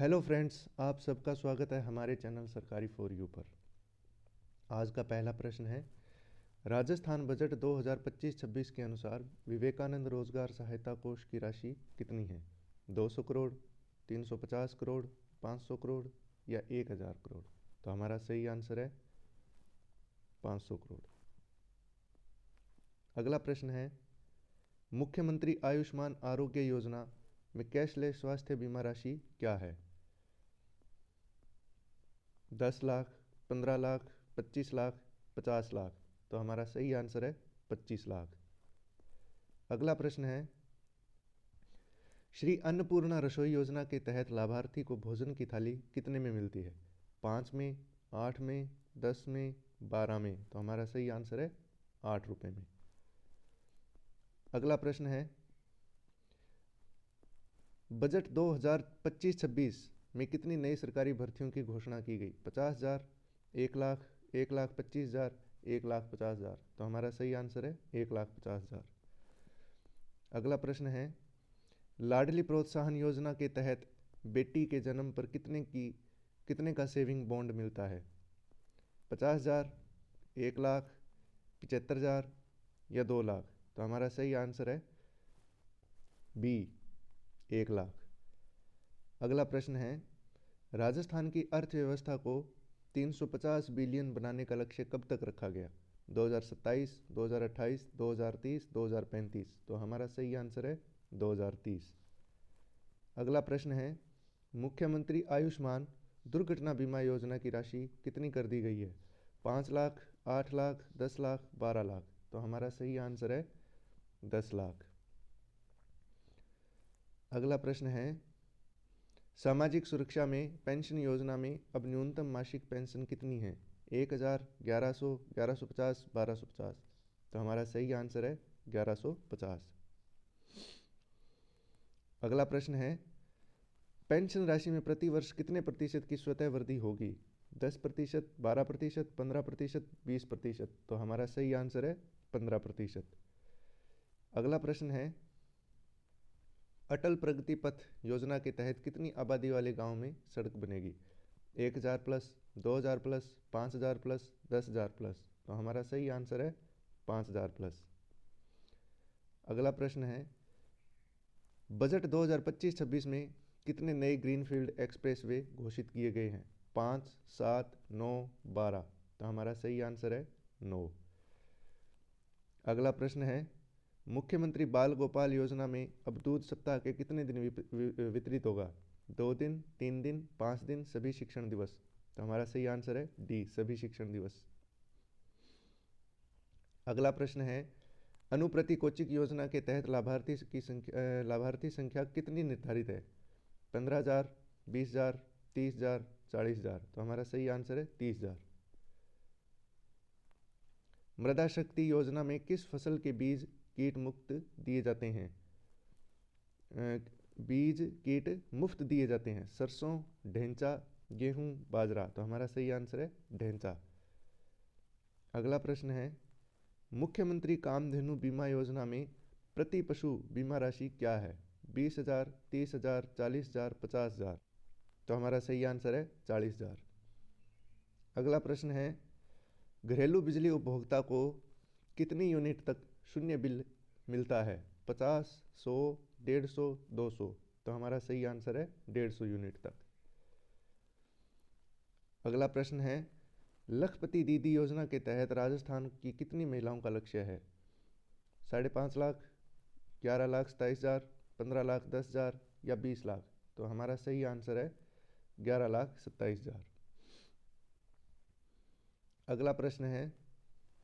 Hello friends, आप सबका स्वागत है हमारे चैनल सरकारी फॉर यू पर। आज का पहला प्रश्न है, राजस्थान बजट 2025-26 के अनुसार विवेकानंद रोजगार सहायता कोष की राशि कितनी है? 200 करोड़, 350 करोड़, 500 करोड़ या 1000 करोड़? तो हमारा सही आंसर है 500 करोड़। अगला प्रश्न है, मुख्यमंत्री आयुष्मान आरोग्य योजना में कैशलेस स्वास्थ्य बीमा राशि क्या है? 10 लाख, 15 लाख, 25 लाख, 50 लाख? तो हमारा सही आंसर है 25 लाख। अगला प्रश्न है, श्री अन्नपूर्णा रसोई योजना के तहत लाभार्थी को भोजन की थाली कितने में मिलती है? 5 में, 8 में, 10 में, 12 में? तो हमारा सही आंसर है 8 रुपये में। अगला प्रश्न है, बजट 2025-26 में कितनी नई सरकारी भर्तियों की घोषणा की गई? 50,000, 1 लाख, 1,25,000, 1,50,000? तो हमारा सही आंसर है 1,50,000। अगला प्रश्न है, लाडली प्रोत्साहन योजना के तहत बेटी के जन्म पर कितने का सेविंग बॉन्ड मिलता है? 50,000, 1 लाख, 75,000 या 2 लाख? तो हमारा सही आंसर है बी, 1 लाख। अगला प्रश्न है, राजस्थान की अर्थव्यवस्था को 350 बिलियन बनाने का लक्ष्य कब तक रखा गया? 2027, 2028, 2030, 2035? तो हमारा सही आंसर है 2030। अगला प्रश्न है, मुख्यमंत्री आयुष्मान दुर्घटना बीमा योजना की राशि कितनी कर दी गई है? 5 लाख, 8 लाख, 10 लाख, 12 लाख? तो हमारा सही आंसर है 10 लाख। अगला प्रश्न है, सामाजिक सुरक्षा में पेंशन योजना में अब न्यूनतम मासिक पेंशन कितनी है? 1,000, 1100, 1150, 1250? तो हमारा सही आंसर है 1150। अगला प्रश्न है, पेंशन राशि में प्रति वर्ष कितने प्रतिशत की स्वतः वृद्धि होगी? 10%, 12%, 15%, 20%? तो हमारा सही आंसर है 15%। अगला प्रश्न है, अटल प्रगति पथ योजना के तहत कितनी आबादी वाले गांव में सड़क बनेगी? 1,000 प्लस, 2,000 प्लस, 5,000 प्लस, 10,000 प्लस? तो हमारा सही आंसर है 5,000 प्लस। अगला प्रश्न है, बजट 2025-26 में कितने नए ग्रीनफील्ड एक्सप्रेसवे घोषित किए गए हैं? 5, 7, 9, 12? तो हमारा सही आंसर है 9। अगला प्रश्न है, मुख्यमंत्री बाल गोपाल योजना में अब दूध सप्ताह के कितने दिन वितरित होगा? 2 दिन, 3 दिन, 5 दिन, सभी शिक्षण दिवस? तो हमारा सही आंसर है डी, सभी शिक्षण दिवस। अगला प्रश्न है, अनुप्रति कोचिंग योजना के तहत लाभार्थी संख्या कितनी निर्धारित है? 15,000, 20,000, 30,000, 40,000? तो हमारा सही आंसर है 30,000। मृदा शक्ति योजना में किस फसल के बीज कीट मुक्त दिए जाते हैं? बीज कीट मुफ्त दिए जाते हैं। सरसों, ढेंचा, गेहूं, बाजरा? तो हमारा सही आंसर है ढेंचा। अगला प्रश्न है, मुख्यमंत्री कामधेनु बीमा योजना में प्रति पशु बीमा राशि क्या है? 20,000, 30,000, 40,000, 50,000? तो हमारा सही आंसर है 40,000। अगला प्रश्न है, घरेलू बिजली उपभोक्ता को कितनी यूनिट तक शून्य बिल मिलता है? 50, 100, 150, 200? तो हमारा सही आंसर है 150 यूनिट तक। अगला प्रश्न है, लखपति दीदी योजना के तहत राजस्थान की कितनी महिलाओं का लक्ष्य है? 5.5 लाख, 11 लाख 27,000, 15 लाख 10,000 या 20 लाख? तो हमारा सही आंसर है 11 लाख 27,000। अगला प्रश्न है,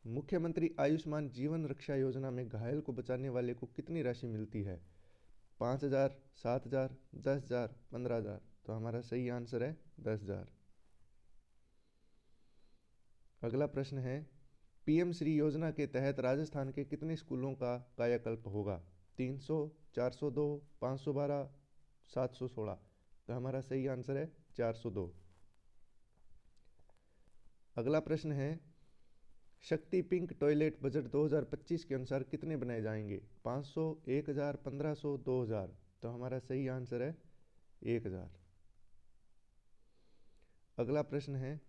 मुख्यमंत्री आयुष्मान जीवन रक्षा योजना में घायल को बचाने वाले को कितनी राशि मिलती है? 5,000, 7,000, 10,000, 15,000? तो हमारा सही आंसर है 10,000। अगला प्रश्न है, पीएम श्री योजना के तहत राजस्थान के कितने स्कूलों का कायाकल्प होगा? 300, 402, 512, 716? तो हमारा सही आंसर है 402। अगला प्रश्न है, शक्ति पिंक टॉयलेट बजट 2025 के अनुसार कितने बनाए जाएंगे? 500, 1,000, 1,500, 2,000? तो हमारा सही आंसर है 1,000। अगला प्रश्न है,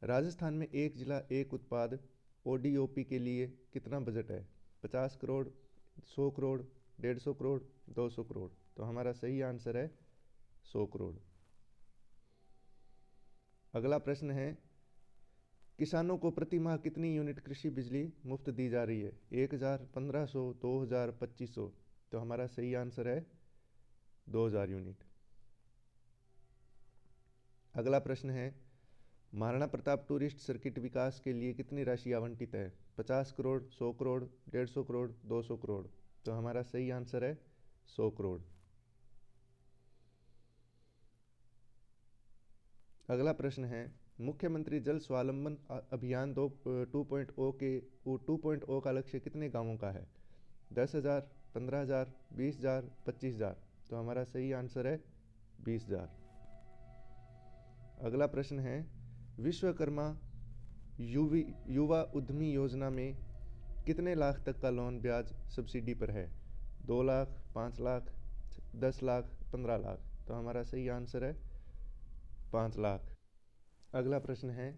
राजस्थान में एक जिला एक उत्पाद ODOP के लिए कितना बजट है? 50 करोड़, 100 करोड़, 150 करोड़, 200 करोड़। तो हमारा सही आंसर है 100 करोड़। अगला प्रश्न है, किसानों को प्रति माह कितनी यूनिट कृषि बिजली मुफ्त दी जा रही है? 1000, 1500, 2000, 2500। तो हमारा सही आंसर है 2000 यूनिट। अगला प्रश्न है, महाराणा प्रताप टूरिस्ट सर्किट विकास के लिए कितनी राशि आवंटित है? 50 करोड़, 100 करोड़, 150 करोड़, 200 करोड़। तो हमारा सही आंसर है 100 करोड़। अगला प्रश्न है, मुख्यमंत्री जल स्वावलंबन अभियान 2.0 के 2.0 का लक्ष्य कितने गांवों का है? 10,000, 15,000, 20,000, 25,000। तो हमारा सही आंसर है 20,000। अगला प्रश्न है, विश्वकर्मा युवा उद्यमी योजना में कितने लाख तक का लोन ब्याज सब्सिडी पर है? 2 लाख, 5 लाख, 10 लाख, 15 लाख। तो हमारा सही आंसर है 5 लाख। अगला प्रश्न है,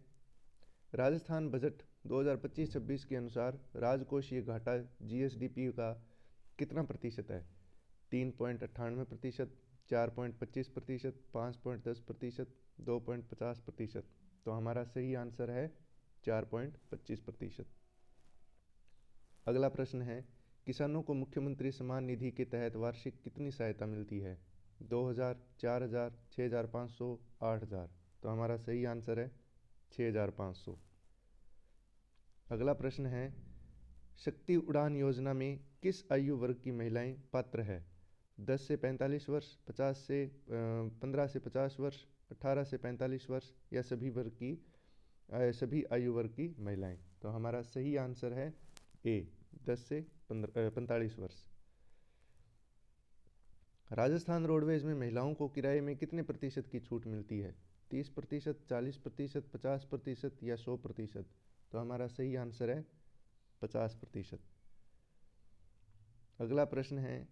राजस्थान बजट 2025-26 के अनुसार राजकोषीय घाटा GSDP का कितना प्रतिशत है? 3.98%, 4.25%, 5.10%, 2.50%। तो हमारा सही आंसर है 4.25%। अगला प्रश्न है, किसानों को मुख्यमंत्री सम्मान निधि के तहत वार्षिक कितनी सहायता मिलती है? 2,000, 4,000, 6,500, 8,000। तो हमारा सही आंसर है 6,500। अगला प्रश्न है, शक्ति उड़ान योजना में किस आयु वर्ग की महिलाएं पात्र है? 10 से 45 वर्ष, 15 से 50 वर्ष, 18 से 45 वर्ष, या सभी आयु वर्ग की महिलाएं। तो हमारा सही आंसर है ए, 10 से 45 वर्ष। राजस्थान रोडवेज में महिलाओं को किराए में कितने प्रतिशत की छूट मिलती है? 30%, 40%, 50% या 100%। तो हमारा सही आंसर है 50%। अगला प्रश्न है,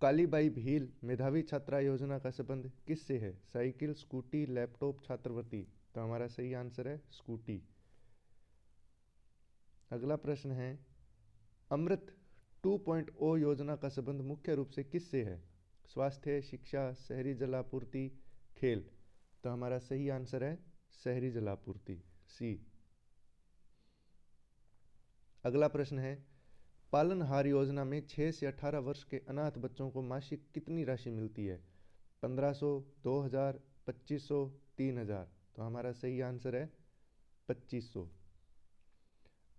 कालीबाई भील मेधावी छात्रा योजना का संबंध किससे है? साइकिल, स्कूटी, लैपटॉप, छात्रवृत्ति। तो हमारा सही आंसर है स्कूटी। अगला प्रश्न है, अमृत 2.0 योजना का संबंध मुख्य रूप से किससे है? स्वास्थ्य, शिक्षा, शहरी जलापूर्ति, खेल। तो हमारा सही आंसर है शहरी जलापूर्ति, सी। अगला प्रश्न है, पालनहार योजना में 6 से 18 वर्ष के अनाथ बच्चों को मासिक कितनी राशि मिलती है? 1500, 2000, 2500, 3000। तो हमारा सही आंसर है 2500।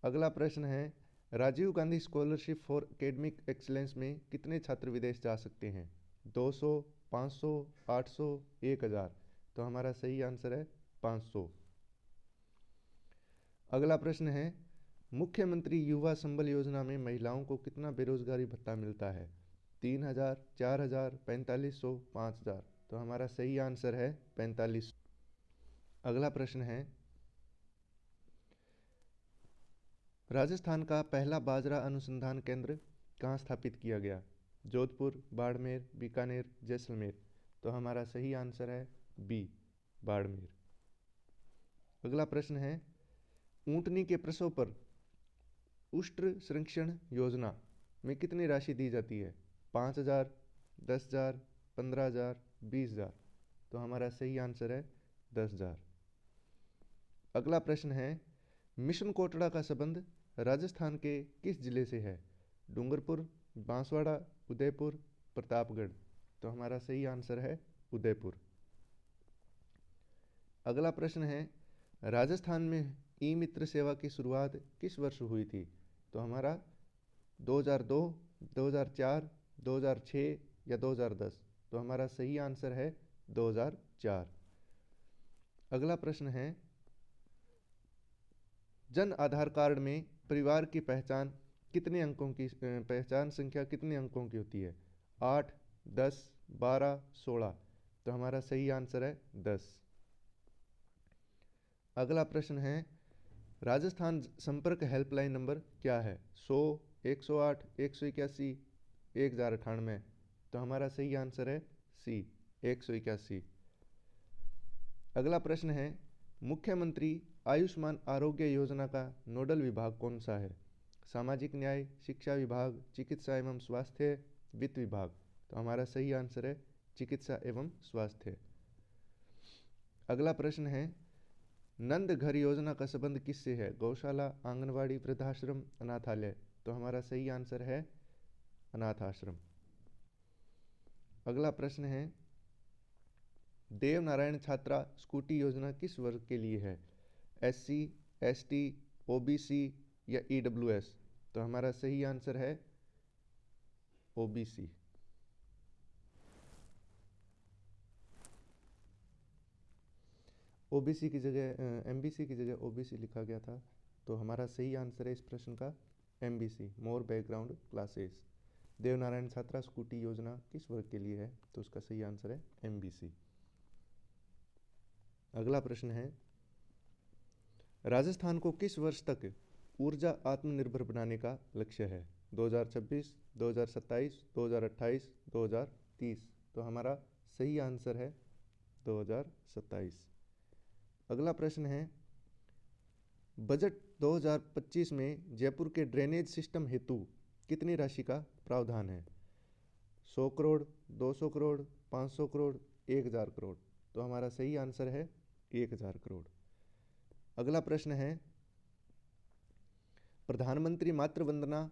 अगला प्रश्न है, Rajiv Gandhi scholarship for academic excellence में कितने छात्र विदेश जा सकते हैं? 200, 500, 800, 1000। तो हमारा सही आंसर है 500। अगला प्रश्न है, मुख्यमंत्री युवा संबल योजना में महिलाओं को कितना बेरोजगारी भत्ता मिलता है? 3,000, 4,000, 4500, 5,000। तो हमारा सही आंसर है 4500। अगला प्रश्न है, राजस्थान का पहला बाजरा अनुसंधान केंद्र कहाँ स्थापित किया गया? जोधपुर, बाड़मेर, बीकानेर, जैसलमेर। तो हमारा सही आंसर है बी, बाड़मेर। अगला प्रश्न है, ऊंटनी के प्रसव पर उष्ट्र संरक्षण योजना में कितनी राशि दी जाती है? 5,000, 10,000, 15,000, 20,000। तो हमारा सही आंसर है 10,000। अगला प्रश्न है, मिशन कोटड़ा का संबंध राजस्थान के किस जिले से है? डूंगरपुर, बांसवाड़ा, उदयपुर, प्रतापगढ़। तो हमारा सही आंसर है उदयपुर। अगला प्रश्न है, राजस्थान में ई मित्र सेवा की शुरुआत किस वर्ष हुई थी? तो हमारा 2002, 2004, 2006 या 2010। तो हमारा सही आंसर है 2004। अगला प्रश्न है, जन आधार कार्ड में परिवार की पहचान संख्या कितने अंकों की होती है? 8, 10, 12, 16। तो हमारा सही आंसर है 10। अगला प्रश्न है, राजस्थान संपर्क हेल्पलाइन नंबर क्या है? 100, 108, 181, 1098। तो हमारा सही आंसर है सी, 181। अगला प्रश्न है, मुख्यमंत्री आयुष्मान आरोग्य योजना का नोडल विभाग कौन सा है? सामाजिक न्याय, शिक्षा विभाग, चिकित्सा एवं स्वास्थ्य, वित्त विभाग। तो हमारा सही आंसर है चिकित्सा एवं स्वास्थ्य। अगला प्रश्न है, नंद घर योजना का संबंध किससे है? गौशाला, आंगनवाड़ी, वृद्धाश्रम, अनाथालय। तो हमारा सही आंसर है अनाथ आश्रम। अगला प्रश्न है, देव नारायण छात्रा स्कूटी योजना किस वर्ग के लिए है? SC, ST, OBC या EWS। तो हमारा सही आंसर है OBC। OBC की जगह MBC की जगह OBC लिखा गया था। तो हमारा सही आंसर है इस प्रश्न का MBC, मोर बैकग्राउंड क्लासेस। देवनारायण छात्रा स्कूटी योजना किस वर्ग के लिए है? तो उसका सही आंसर है MBC। अगला प्रश्न है, राजस्थान को किस वर्ष तक ऊर्जा आत्मनिर्भर बनाने का लक्ष्य है? 2026, 2027, 2028, 2030। तो हमारा सही आंसर है 2027। अगला प्रश्न है, बजट 2025 में जयपुर के ड्रेनेज सिस्टम हेतु कितनी राशि का प्रावधान है? 100 करोड़, 200 करोड़, 500 करोड़, 1000 करोड़। तो हमारा सही आंसर है 1000 करोड़। अगला प्रश्न है, प्रधानमंत्री मातृ वंदना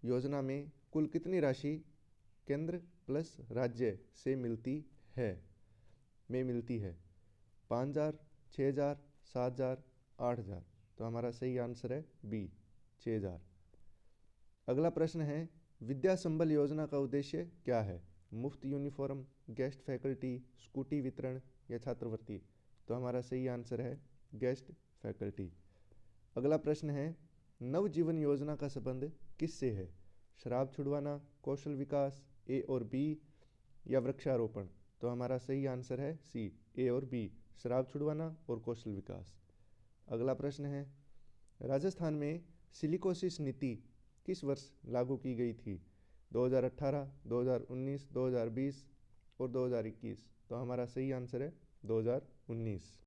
योजना में कुल कितनी राशि केंद्र प्लस राज्य से मिलती है? 5000, 6000, 7000, 8000। तो हमारा सही आंसर है B, 6000। अगला प्रश्न है, विद्या संबल योजना का उद्देश्य क्या है? मुफ्त यूनिफॉर्म, गेस्ट फैकल्टी, स्कूटी वितरण या छात्रवृत्ति। तो हमारा सही आंसर है गेस्ट फैकल्टी। अगला प्रश्न है, नवजीवन योजना का संबंध किससे है? शराब छुड़वाना, कौशल विकास, A और B या वृक्षारोपण। तो हमारा सही आंसर है C, A और B, शराब छुड़वाना और कौशल विकास। अगला प्रश्न है, राजस्थान में सिलिकोसिस नीति किस वर्ष लागू की गई थी? 2018, 2019, 2020 और 2021। तो हमारा सही आंसर है 2019।